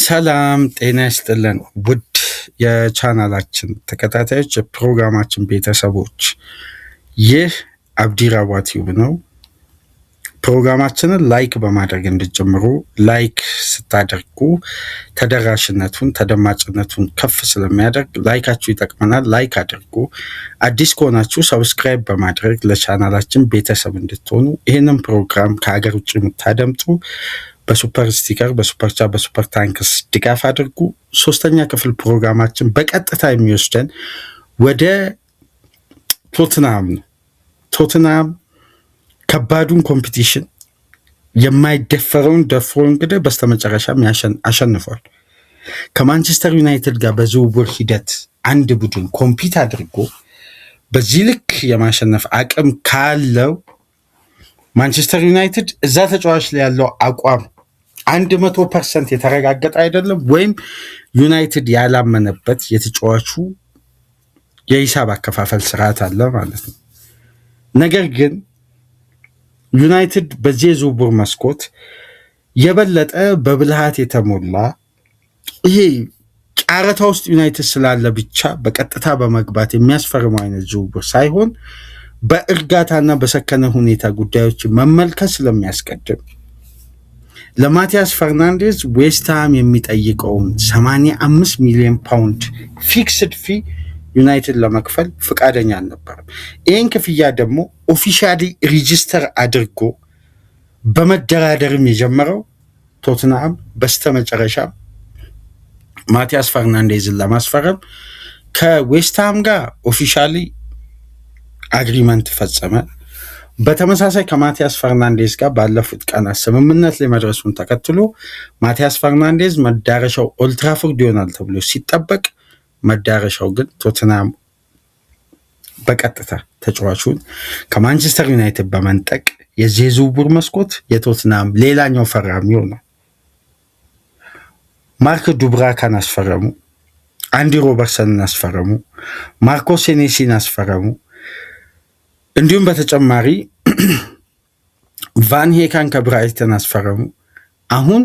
ሰላም ጤና ይስጥልን ውድ የቻናላችን ተከታታዮች የፕሮግራማችን ቤተሰቦች ይህ አብዲራዋ ቲዩብ ነው። ፕሮግራማችንን ላይክ በማድረግ እንድትጀምሩ ላይክ ስታደርጉ ተደራሽነቱን ተደማጭነቱን ከፍ ስለሚያደርግ ላይካችሁ ይጠቅመናል። ላይክ አድርጉ። አዲስ ከሆናችሁ ሰብስክራይብ በማድረግ ለቻናላችን ቤተሰብ እንድትሆኑ ይህንን ፕሮግራም ከሀገር ውጭ የምታደምጡ በሱፐር ስቲከር በሱፐር ቻት በሱፐር ታንክስ ድጋፍ አድርጉ። ሶስተኛ ክፍል ፕሮግራማችን በቀጥታ የሚወስደን ወደ ቶትናም ነው። ቶትናም ከባዱን ኮምፒቲሽን የማይደፈረውን ደፍሮ እንግዲህ በስተመጨረሻም አሸንፏል። ከማንቸስተር ዩናይትድ ጋር በዝውውር ሂደት አንድ ቡድን ኮምፒት አድርጎ በዚህ ልክ የማሸነፍ አቅም ካለው ማንቸስተር ዩናይትድ እዛ ተጫዋች ላይ ያለው አቋም 100% የተረጋገጠ አይደለም፣ ወይም ዩናይትድ ያላመነበት የተጫዋቹ የሂሳብ አከፋፈል ስርዓት አለ ማለት ነው። ነገር ግን ዩናይትድ በዚህ የዝውውር መስኮት የበለጠ በብልሃት የተሞላ ይሄ ጨረታ ውስጥ ዩናይትድ ስላለ ብቻ በቀጥታ በመግባት የሚያስፈርመው አይነት ዝውውር ሳይሆን በእርጋታና በሰከነ ሁኔታ ጉዳዮችን መመልከት ስለሚያስቀድም ለማቲያስ ፈርናንዴዝ ዌስትሃም የሚጠይቀውን 85 ሚሊዮን ፓውንድ ፊክስድ ፊ ዩናይትድ ለመክፈል ፍቃደኛ አልነበረም። ይህን ክፍያ ደግሞ ኦፊሻሊ ሪጂስተር አድርጎ በመደራደርም የጀመረው ቶትናም በስተመጨረሻ ማቲያስ ፈርናንዴዝን ለማስፈረም ከዌስትሃም ጋር ኦፊሻሊ አግሪመንት ፈጸመ። በተመሳሳይ ከማቲያስ ፈርናንዴዝ ጋር ባለፉት ቀናት ስምምነት ላይ መድረሱን ተከትሎ ማቲያስ ፈርናንዴዝ መዳረሻው ኦልትራፎርድ ይሆናል ተብሎ ሲጠበቅ መዳረሻው ግን ቶትናም በቀጥታ ተጫዋቹን ከማንቸስተር ዩናይትድ በመንጠቅ የዚህ ዝውውር መስኮት የቶትናም ሌላኛው ፈራሚ ሆኗል። ማርክ ዱብራካን አስፈረሙ፣ አንዲ ሮበርትሰንን አስፈረሙ፣ ማርኮ ሴኔሲን አስፈረሙ። እንዲሁም በተጨማሪ ቫን ሄካን ከብራይተን አስፈረሙ። አሁን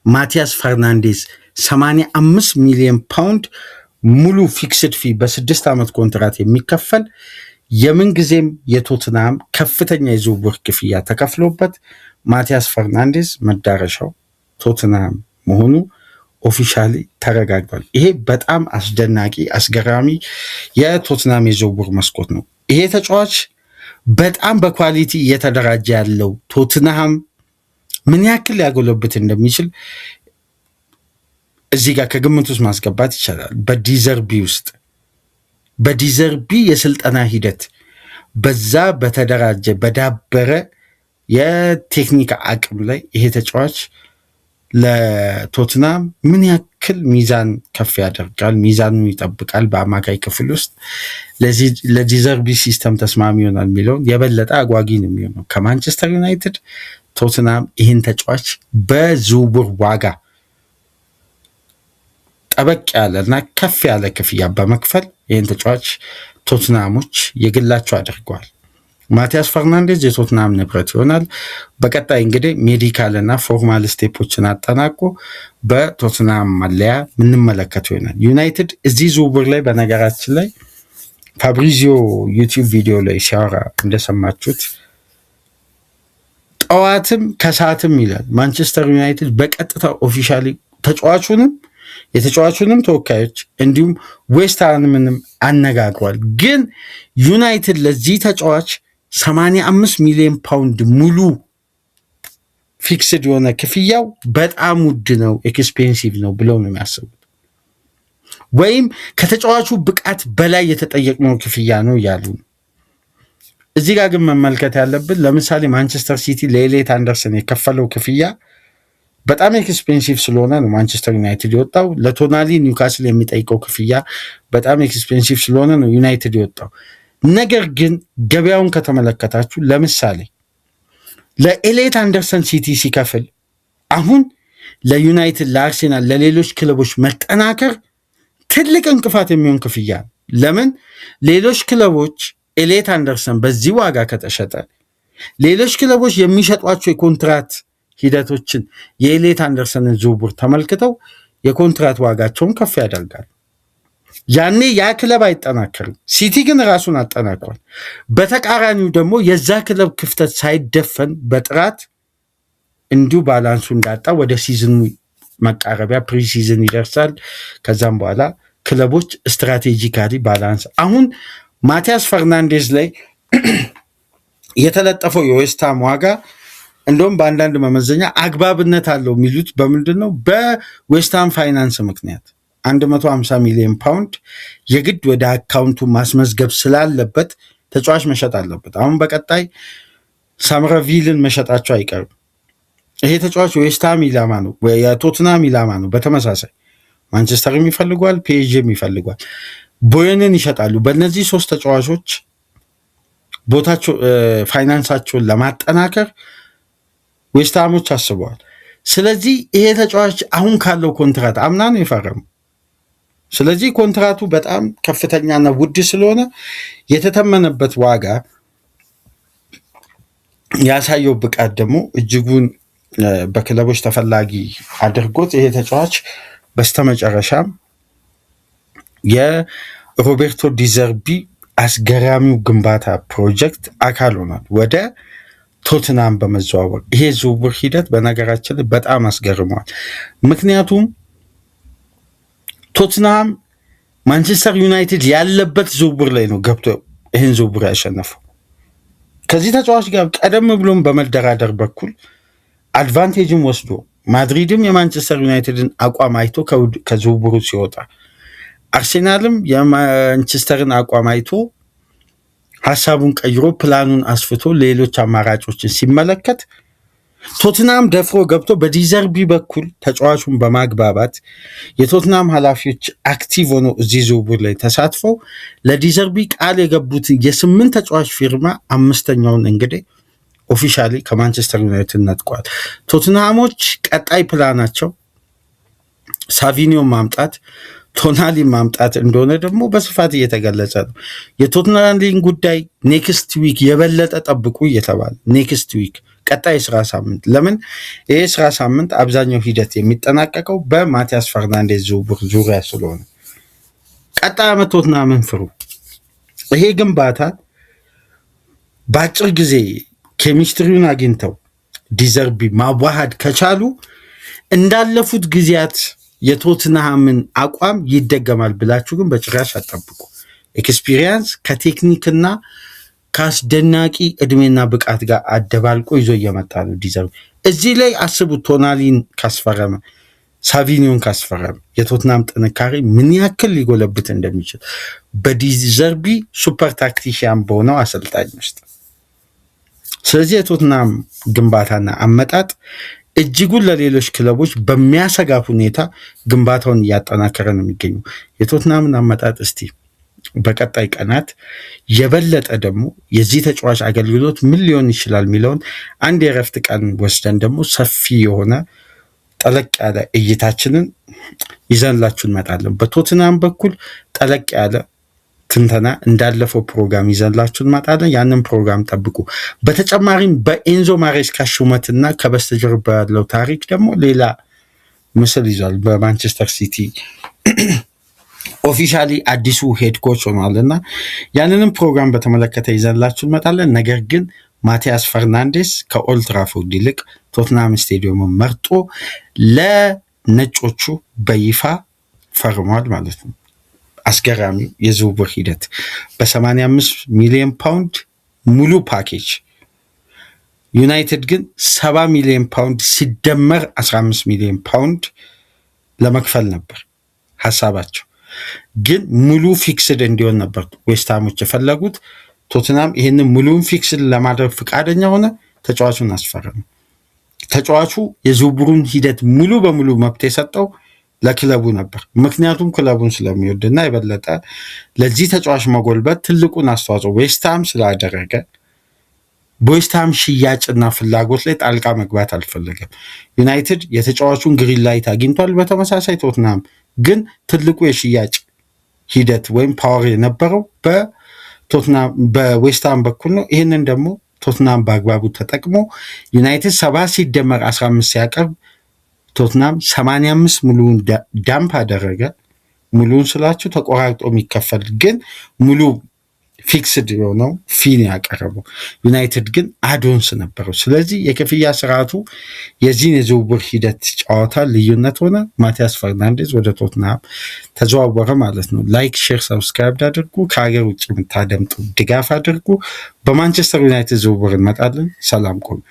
ማቲያስ ፈርናንዴዝ 85 ሚሊዮን ፓውንድ ሙሉ ፊክስድ ፊ በ6 ዓመት ኮንትራት የሚከፈል የምንጊዜም የቶትናም ከፍተኛ የዝውውር ክፍያ ተከፍሎበት ማቲያስ ፈርናንዴዝ መዳረሻው ቶትናም መሆኑ ኦፊሻሊ ተረጋግጧል። ይሄ በጣም አስደናቂ አስገራሚ የቶትናም የዝውውር መስኮት ነው። ይሄ ተጫዋች በጣም በኳሊቲ እየተደራጀ ያለው ቶትናም ምን ያክል ሊያጎለብት እንደሚችል እዚህ ጋር ከግምት ውስጥ ማስገባት ይቻላል። በዲዘርቢ የስልጠና ሂደት በዛ በተደራጀ በዳበረ የቴክኒክ አቅም ላይ ይሄ ተጫዋች ለቶትናም ምን ያክል ሚዛን ከፍ ያደርጋል፣ ሚዛኑን ይጠብቃል፣ በአማካይ ክፍል ውስጥ ለዲዘርቢ ሲስተም ተስማሚ ይሆናል የሚለውን የበለጠ አጓጊ ነው የሚሆነው። ከማንቸስተር ዩናይትድ ቶትናም ይህን ተጫዋች በዝውውር ዋጋ ጠበቅ ያለና ከፍ ያለ ክፍያ በመክፈል ይህን ተጫዋች ቶትናሞች የግላቸው አድርገዋል። ማቲያስ ፈርናንዴዝ የቶትናም ንብረት ይሆናል። በቀጣይ እንግዲህ ሜዲካል እና ፎርማል ስቴፖችን አጠናቆ በቶትናም መለያ ምንመለከተው ይሆናል። ዩናይትድ እዚህ ዝውውር ላይ በነገራችን ላይ ፋብሪዚዮ ዩቲዩብ ቪዲዮ ላይ ሲያወራ እንደሰማችሁት ጠዋትም ከሰዓትም ይላል ማንቸስተር ዩናይትድ በቀጥታ ኦፊሻሊ የተጫዋቹንም ተወካዮች እንዲሁም ዌስትሃምንም አነጋግሯል። ግን ዩናይትድ ለዚህ ተጫዋች 85 ሚሊዮን ፓውንድ ሙሉ ፊክስድ የሆነ ክፍያው በጣም ውድ ነው፣ ኤክስፔንሲቭ ነው ብለው ነው የሚያስቡት፣ ወይም ከተጫዋቹ ብቃት በላይ የተጠየቅነው ክፍያ ነው እያሉ ነው። እዚህ ጋር ግን መመልከት ያለብን ለምሳሌ ማንቸስተር ሲቲ ለኤሌት አንደርሰን የከፈለው ክፍያ በጣም ኤክስፔንሲቭ ስለሆነ ነው ማንቸስተር ዩናይትድ የወጣው። ለቶናሊ ኒውካስል የሚጠይቀው ክፍያ በጣም ኤክስፔንሲቭ ስለሆነ ነው ዩናይትድ የወጣው። ነገር ግን ገበያውን ከተመለከታችሁ ለምሳሌ ለኤሌት አንደርሰን ሲቲ ሲከፍል አሁን ለዩናይትድ፣ ለአርሴናል፣ ለሌሎች ክለቦች መጠናከር ትልቅ እንቅፋት የሚሆን ክፍያ ነው። ለምን? ሌሎች ክለቦች ኤሌት አንደርሰን በዚህ ዋጋ ከተሸጠ ሌሎች ክለቦች የሚሸጧቸው የኮንትራት ሂደቶችን የኤሌት አንደርሰንን ዝውውር ተመልክተው የኮንትራት ዋጋቸውን ከፍ ያደርጋል። ያኔ ያ ክለብ አይጠናከርም። ሲቲ ግን ራሱን አጠናክሯል። በተቃራኒው ደግሞ የዛ ክለብ ክፍተት ሳይደፈን በጥራት እንዲሁ ባላንሱ እንዳጣ ወደ ሲዝኑ መቃረቢያ ፕሪሲዝን ይደርሳል። ከዛም በኋላ ክለቦች ስትራቴጂካሊ ባላንስ አሁን ማቲያስ ፈርናንዴዝ ላይ የተለጠፈው የዌስትሃም ዋጋ እንደውም በአንዳንድ መመዘኛ አግባብነት አለው የሚሉት በምንድን ነው? በዌስትሃም ፋይናንስ ምክንያት 150 ሚሊዮን ፓውንድ የግድ ወደ አካውንቱ ማስመዝገብ ስላለበት ተጫዋች መሸጥ አለበት። አሁን በቀጣይ ሳምረቪልን መሸጣቸው አይቀርም። ይሄ ተጫዋች የዌስትሃም ኢላማ ነው፣ የቶትናም ኢላማ ነው። በተመሳሳይ ማንቸስተርም ይፈልጓል፣ ፒኤስጂም ይፈልጓል። ቦየንን ይሸጣሉ። በእነዚህ 3 ተጫዋቾች ቦታቸው ፋይናንሳቸውን ለማጠናከር ዌስትሃሞች አስበዋል። ስለዚህ ይሄ ተጫዋች አሁን ካለው ኮንትራት አምና ነው የፈረሙ። ስለዚህ ኮንትራቱ በጣም ከፍተኛና ውድ ስለሆነ የተተመነበት ዋጋ ያሳየው ብቃት ደግሞ እጅጉን በክለቦች ተፈላጊ አድርጎት ይሄ ተጫዋች በስተመጨረሻም የሮቤርቶ ዲዘርቢ አስገራሚው ግንባታ ፕሮጀክት አካል ሆኗል ወደ ቶትናም በመዘዋወር። ይሄ ዝውውር ሂደት በነገራችን ላይ በጣም አስገርሟል። ምክንያቱም ቶትናም ማንቸስተር ዩናይትድ ያለበት ዝውውር ላይ ነው ገብቶ ይህን ዝውውር ያሸነፈው። ከዚህ ተጫዋች ጋር ቀደም ብሎም በመደራደር በኩል አድቫንቴጅም ወስዶ ማድሪድም የማንቸስተር ዩናይትድን አቋም አይቶ ከዝውውሩ ሲወጣ፣ አርሴናልም የማንቸስተርን አቋም አይቶ ሀሳቡን ቀይሮ ፕላኑን አስፍቶ ሌሎች አማራጮችን ሲመለከት ቶትናም ደፍሮ ገብቶ በዲዘርቢ በኩል ተጫዋቹን በማግባባት የቶትናም ኃላፊዎች አክቲቭ ሆኖ እዚህ ዝውውር ላይ ተሳትፈው ለዲዘርቢ ቃል የገቡትን የ8 ተጫዋች ፊርማ 5ኛውን እንግዲህ ኦፊሻሊ ከማንቸስተር ዩናይትድ ነጥቋል። ቶትናሞች ቀጣይ ፕላናቸው ሳቪኒዮን ማምጣት፣ ቶናሊ ማምጣት እንደሆነ ደግሞ በስፋት እየተገለጸ ነው። የቶትናሊን ጉዳይ ኔክስት ዊክ የበለጠ ጠብቁ እየተባለ ኔክስት ዊክ ቀጣይ ስራ ሳምንት። ለምን ይሄ ስራ ሳምንት አብዛኛው ሂደት የሚጠናቀቀው በማቲያስ ፈርናንዴዝ ዝውውር ዙሪያ ስለሆነ ቀጣይ ዓመት ቶትናምን ፍሩ። ይሄ ግንባታ በአጭር ጊዜ ኬሚስትሪውን አግኝተው ዲዘርቢ ማዋሃድ ከቻሉ እንዳለፉት ጊዜያት የቶትናምን አቋም ይደገማል ብላችሁ ግን በጭራሽ አጠብቁ። ኤክስፒሪየንስ ከቴክኒክና ከአስደናቂ እድሜና ብቃት ጋር አደባልቆ ይዞ እየመጣ ነው ዲዘርቢ። እዚህ ላይ አስቡት፣ ቶናሊን ካስፈረመ፣ ሳቪኒዮን ካስፈረመ የቶትናም ጥንካሬ ምን ያክል ሊጎለብት እንደሚችል በዲዘርቢ ሱፐር ታክቲሽያን በሆነው አሰልጣኝ ውስጥ። ስለዚህ የቶትናም ግንባታና አመጣጥ እጅጉን ለሌሎች ክለቦች በሚያሰጋ ሁኔታ ግንባታውን እያጠናከረ ነው የሚገኙ። የቶትናምን አመጣጥ እስቲ በቀጣይ ቀናት የበለጠ ደግሞ የዚህ ተጫዋች አገልግሎት ምን ሊሆን ይችላል የሚለውን አንድ የረፍት ቀን ወስደን ደግሞ ሰፊ የሆነ ጠለቅ ያለ እይታችንን ይዘንላችሁ እንመጣለን። በቶትናም በኩል ጠለቅ ያለ ትንተና እንዳለፈው ፕሮግራም ይዘንላችሁ እንመጣለን። ያንን ፕሮግራም ጠብቁ። በተጨማሪም በኤንዞ ማሬስካ ሹመትና ከበስተጀርባ ያለው ታሪክ ደግሞ ሌላ ምስል ይዟል። በማንቸስተር ሲቲ ኦፊሻሊ አዲሱ ሄድ ኮች ሆኗል እና ያንንም ፕሮግራም በተመለከተ ይዘንላችሁ እንመጣለን። ነገር ግን ማቲያስ ፈርናንዴዝ ከኦልድ ትራፎርድ ይልቅ ቶትናም ስቴዲየም መርጦ ለነጮቹ በይፋ ፈርሟል ማለት ነው። አስገራሚ የዝውውር ሂደት በ85 ሚሊዮን ፓውንድ ሙሉ ፓኬጅ። ዩናይትድ ግን 70 ሚሊዮን ፓውንድ ሲደመር 15 ሚሊዮን ፓውንድ ለመክፈል ነበር ሀሳባቸው። ግን ሙሉ ፊክስድ እንዲሆን ነበር ዌስትሃሞች የፈለጉት። ቶትናም ይህንን ሙሉን ፊክስድ ለማድረግ ፈቃደኛ ሆነ፣ ተጫዋቹን አስፈረመ። ተጫዋቹ የዝውውሩን ሂደት ሙሉ በሙሉ መብት የሰጠው ለክለቡ ነበር። ምክንያቱም ክለቡን ስለሚወድና የበለጠ ለዚህ ተጫዋች መጎልበት ትልቁን አስተዋጽኦ ዌስትሃም ስላደረገ በዌስትሃም ሽያጭና ፍላጎት ላይ ጣልቃ መግባት አልፈለገም። ዩናይትድ የተጫዋቹን ግሪን ላይት አግኝቷል። በተመሳሳይ ቶትናም ግን ትልቁ የሽያጭ ሂደት ወይም ፓወር የነበረው በዌስትሃም በኩል ነው። ይህንን ደግሞ ቶትናም በአግባቡ ተጠቅሞ ዩናይትድ 70 ሲደመር 15 ሲያቀርብ ቶትናም 85 ሙሉውን ዳምፕ አደረገ። ሙሉውን ስላችሁ ተቆራርጦ የሚከፈል ግን ሙሉ ፊክስድ የሆነው ፊን ያቀረበው። ዩናይትድ ግን አዶንስ ነበረው። ስለዚህ የክፍያ ስርዓቱ የዚህን የዝውውር ሂደት ጨዋታ ልዩነት ሆነ። ማቲያስ ፈርናንዴዝ ወደ ቶትናም ተዘዋወረ ማለት ነው። ላይክ፣ ሼር፣ ሰብስክራይብ አድርጉ። ከሀገር ውጭ የምታደምጡ ድጋፍ አድርጉ። በማንቸስተር ዩናይትድ ዝውውር እንመጣለን። ሰላም ቆዩ።